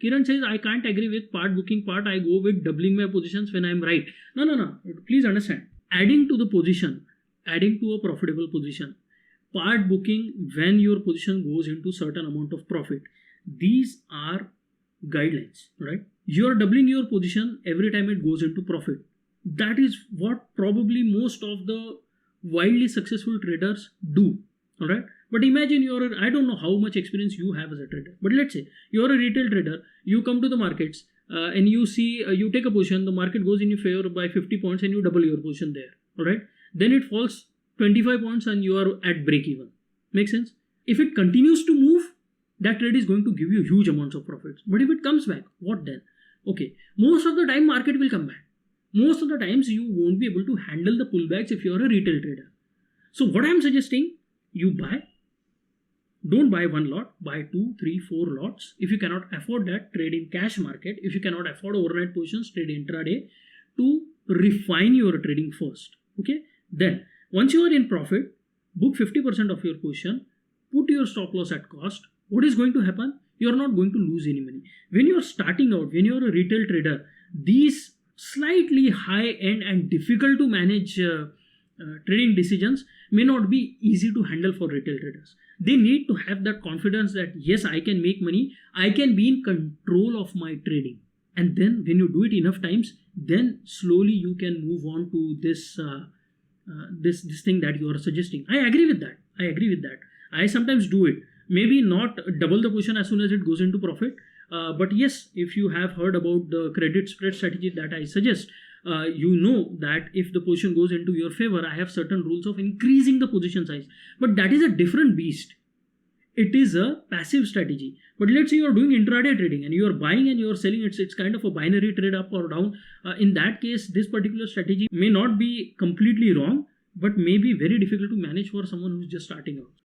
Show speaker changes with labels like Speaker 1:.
Speaker 1: Kiran says, I can't agree with part booking part. I go with doubling my positions when I'm right. No. Please understand. Adding to the position, adding to a profitable position, part booking when your position goes into certain amount of profit. These are guidelines, right? You are doubling your position every time it goes into profit. That is what probably most of the wildly successful traders do. All right. But imagine I don't know how much experience you have as a trader, but let's say you're a retail trader, you come to the markets and you see, you take a position, the market goes in your favor by 50 points and you double your position there. All right. Then it falls 25 points and you are at break even. Make sense? If it continues to move, that trade is going to give you huge amounts of profits. But if it comes back, what then? Okay. Most of the time market will come back. Most of the times you won't be able to handle the pullbacks if you're a retail trader. So what I'm suggesting, you buy. Don't buy one lot, buy 2, 3, 4 lots. If you cannot afford that, trade in cash market. If you cannot afford overnight positions, trade intraday to refine your trading first. Okay. Then once you are in profit, book 50% of your position, put your stop loss at cost. What is going to happen? You are not going to lose any money. When you are starting out, when you are a retail trader, these slightly high end and difficult to manage trading decisions may not be easy to handle for retail traders. They need to have that confidence that yes, I can make money, I can be in control of my trading. And then when you do it enough times, then slowly you can move on to this this thing that you are suggesting. I agree with that. I sometimes do it. Maybe not double the position as soon as it goes into profit. But yes, if you have heard about the credit spread strategy that I suggest, you know that if the position goes into your favor, I have certain rules of increasing the position size. But that is a different beast. It is a passive strategy. But let's say you are doing intraday trading and you are buying and you are selling. It's kind of a binary trade up or down. In that case, this particular strategy may not be completely wrong, but may be very difficult to manage for someone who's just starting out.